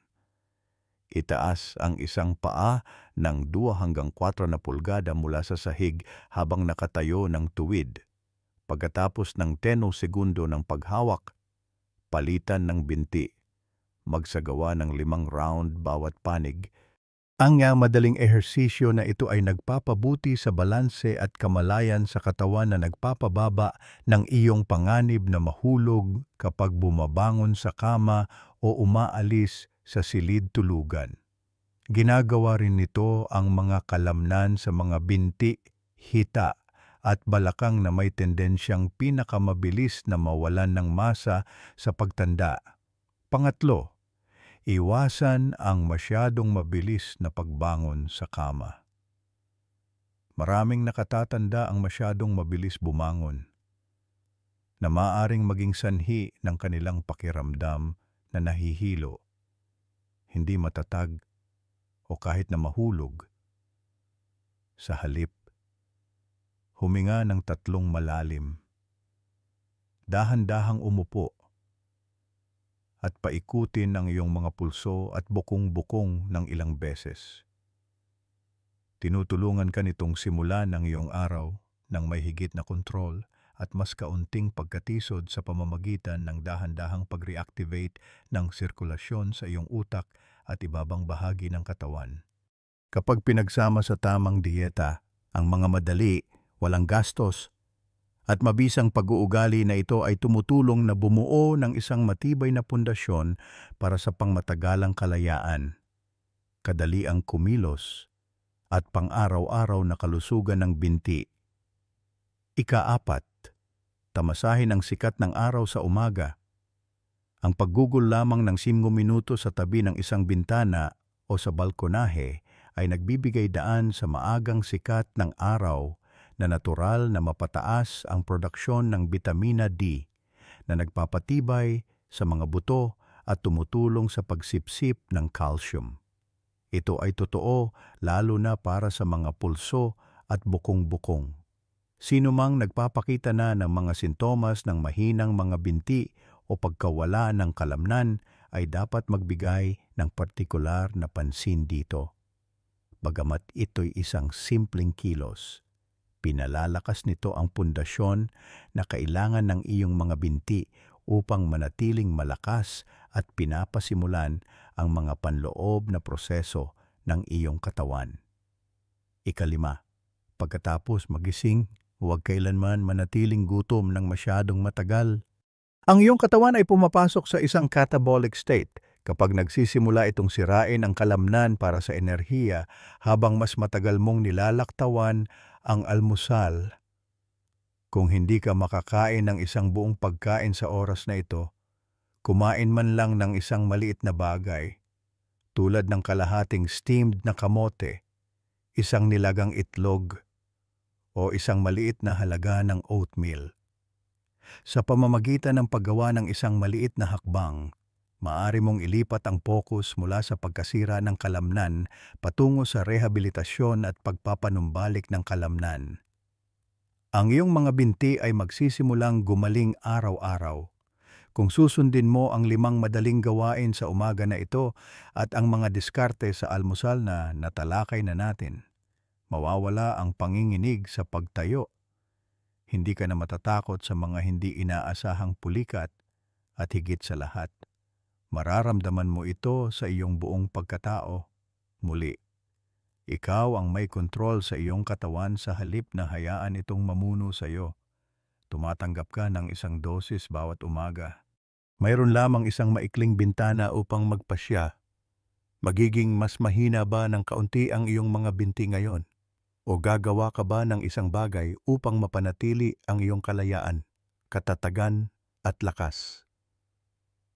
Itaas ang isang paa ng 2 hanggang 4 na pulgada mula sa sahig habang nakatayo ng tuwid. Pagkatapos ng 10 segundo ng paghawak, palitan ng binti. Magsagawa ng 5 round bawat panig. Ang madaling ehersisyo na ito ay nagpapabuti sa balanse at kamalayan sa katawan na nagpapababa ng iyong panganib na mahulog kapag bumabangon sa kama o umaalis sa silid tulugan. Ginagawa rin nito ang mga kalamnan sa mga binti, hita at balakang na may tendensyang pinakamabilis na mawalan ng masa sa pagtanda. Pangatlo, iwasan ang masyadong mabilis na pagbangon sa kama. Maraming nakatatanda ang masyadong mabilis bumangon, na maaaring maging sanhi ng kanilang pakiramdam na nahihilo, hindi matatag o kahit na mahulog. Sa halip, huminga ng 3 malalim. Dahan-dahang umupo at paikutin ang iyong mga pulso at bukong-bukong ng ilang beses. Tinutulungan ka nitong simulan ng iyong araw ng may higit na kontrol at mas kaunting pagkatisod sa pamamagitan ng dahan-dahang pag-reactivate ng sirkulasyon sa iyong utak at ibabang bahagi ng katawan. Kapag pinagsama sa tamang dieta, ang mga madali, walang gastos, at mabisang pag-uugali na ito ay tumutulong na bumuo ng isang matibay na pundasyon para sa pangmatagalang kalayaan, kadaliang kumilos, at pang-araw-araw na kalusugan ng binti. Ika-4, tamasahin ang sikat ng araw sa umaga. Ang paggugol lamang ng 5 minuto sa tabi ng isang bintana o sa balkonahe ay nagbibigay daan sa maagang sikat ng araw na natural na mapataas ang produksyon ng bitamina D na nagpapatibay sa mga buto at tumutulong sa pagsipsip ng calcium. Ito ay totoo lalo na para sa mga pulso at bukong-bukong. Sino mang nagpapakita na ng mga sintomas ng mahinang mga binti o pagkawala ng kalamnan ay dapat magbigay ng partikular na pansin dito. Bagamat ito'y isang simpleng kilos, pinalalakas nito ang pundasyon na kailangan ng iyong mga binti upang manatiling malakas at pinapasimulan ang mga panloob na proseso ng iyong katawan. Ika-5, pagkatapos magising, huwag kailanman manatiling gutom ng masyadong matagal. Ang iyong katawan ay pumapasok sa isang catabolic state kapag nagsisimula itong sirain ang kalamnan para sa enerhiya habang mas matagal mong nilalaktawan ang almusal. Kung hindi ka makakain ng isang buong pagkain sa oras na ito, kumain man lang ng isang maliit na bagay, tulad ng kalahating steamed na kamote, isang nilagang itlog, o isang maliit na halaga ng oatmeal. Sa pamamagitan ng paggawa ng isang maliit na hakbang, maaari mong ilipat ang focus mula sa pagkasira ng kalamnan patungo sa rehabilitasyon at pagpapanumbalik ng kalamnan. Ang iyong mga binti ay magsisimulang gumaling araw-araw. Kung susundin mo ang 5 madaling gawain sa umaga na ito at ang mga diskarte sa almusal na natalakay na natin, mawawala ang panginginig sa pagtayo. Hindi ka na matatakot sa mga hindi inaasahang pulikat at higit sa lahat, mararamdaman mo ito sa iyong buong pagkatao. Muli, ikaw ang may kontrol sa iyong katawan sa halip na hayaan itong mamuno sa iyo. Tumatanggap ka ng isang dosis bawat umaga. Mayroon lamang isang maikling bintana upang magpasya. Magiging mas mahina ba ng kaunti ang iyong mga binti ngayon? O gagawa ka ba ng isang bagay upang mapanatili ang iyong kalayaan, katatagan at lakas?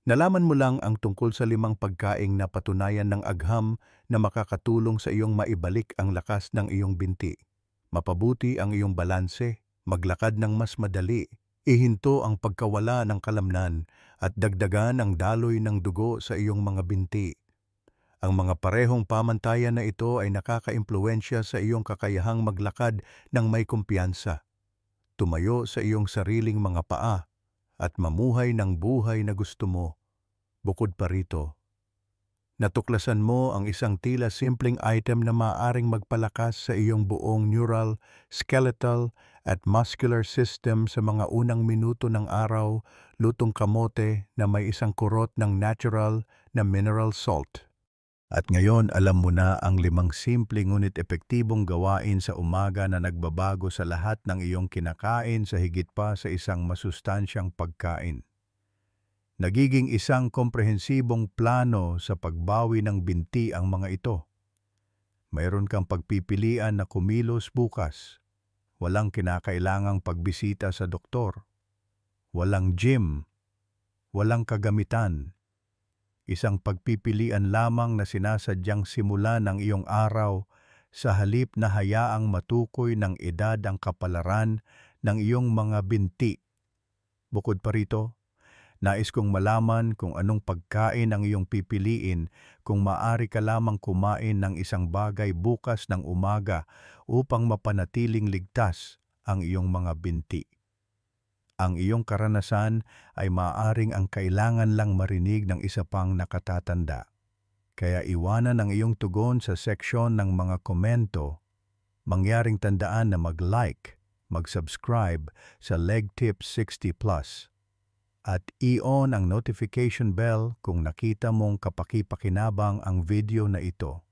Nalaman mo lang ang tungkol sa 5 pagkaing na patunayan ng agham na makakatulong sa iyong maibalik ang lakas ng iyong binti. Mapabuti ang iyong balanse, maglakad ng mas madali, ihinto ang pagkawala ng kalamnan at dagdagan ang daloy ng dugo sa iyong mga binti. Ang mga parehong pamantayan na ito ay nakakaimpluwensya sa iyong kakayahang maglakad ng may kumpiyansa, tumayo sa iyong sariling mga paa, at mamuhay ng buhay na gusto mo. Bukod pa rito, Natuklasan mo ang isang tila simpleng item na maaaring magpalakas sa iyong buong neural, skeletal at muscular system sa mga unang minuto ng araw, lutong kamote na may isang kurot ng natural na mineral salt. At ngayon alam mo na ang 5 simple ngunit epektibong gawain sa umaga na nagbabago sa lahat ng iyong kinakain sa higit pa sa isang masustansyang pagkain. Nagiging isang komprehensibong plano sa pagbawi ng binti ang mga ito. Mayroon kang pagpipilian na kumilos bukas. Walang kinakailangang pagbisita sa doktor. Walang gym. Walang kagamitan. Isang pagpipilian lamang na sinasadyang simula ng iyong araw sa halip na hayaang matukoy ng edad ang kapalaran ng iyong mga binti. Bukod pa rito, nais kong malaman kung anong pagkain ang iyong pipiliin kung maaari ka lamang kumain ng isang bagay bukas ng umaga upang mapanatiling ligtas ang iyong mga binti. Ang iyong karanasan ay maaaring ang kailangan lang marinig ng isa pang nakatatanda. Kaya iwanan ang iyong tugon sa seksyon ng mga komento. Mangyaring tandaan na mag-like, mag-subscribe sa LegTips 60+. At i-on ang notification bell kung nakita mong kapaki-pakinabang ang video na ito.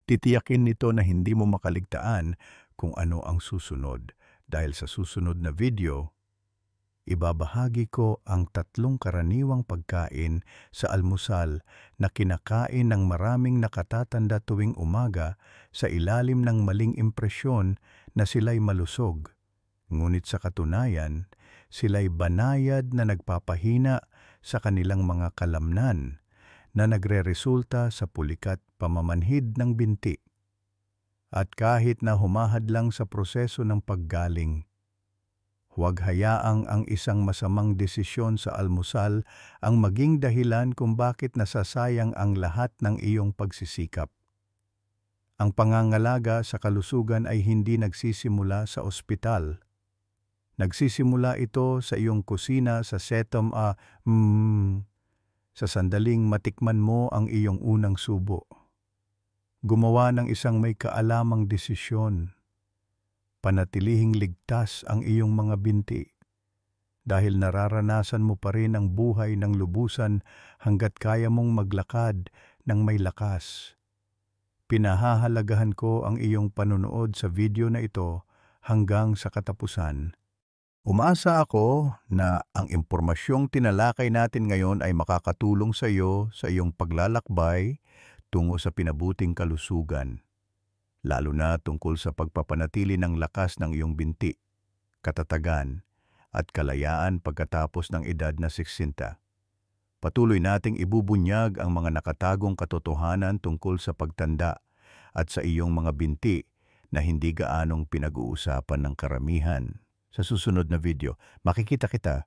Titiyakin nito na hindi mo makaligtaan kung ano ang susunod dahil sa susunod na video, ibabahagi ko ang 3 karaniwang pagkain sa almusal na kinakain ng maraming nakatatanda tuwing umaga sa ilalim ng maling impresyon na sila'y malusog. Ngunit sa katunayan, sila'y banayad na nagpapahina sa kanilang mga kalamnan na nagreresulta sa pulikat pamamanhid ng binti. At kahit na humahadlang sa proseso ng paggaling, huwag hayaang ang isang masamang desisyon sa almusal ang maging dahilan kung bakit nasasayang ang lahat ng iyong pagsisikap. Ang pangangalaga sa kalusugan ay hindi nagsisimula sa ospital. Nagsisimula ito sa iyong kusina sa sa sandaling matikman mo ang iyong unang subo. Gumawa ng isang may kaalamang desisyon. Panatilihing ligtas ang iyong mga binti dahil nararanasan mo pa rin ang buhay ng lubusan hanggat kaya mong maglakad ng may lakas. Pinahahalagahan ko ang iyong panunood sa video na ito hanggang sa katapusan. Umasa ako na ang impormasyong tinalakay natin ngayon ay makakatulong sa iyo sa iyong paglalakbay tungo sa pinabuting kalusugan. Lalo na tungkol sa pagpapanatili ng lakas ng iyong binti, katatagan, at kalayaan pagkatapos ng edad na 60. Patuloy nating ibubunyag ang mga nakatagong katotohanan tungkol sa pagtanda at sa iyong mga binti na hindi gaanong pinag-uusapan ng karamihan. Sa susunod na video, makikita kita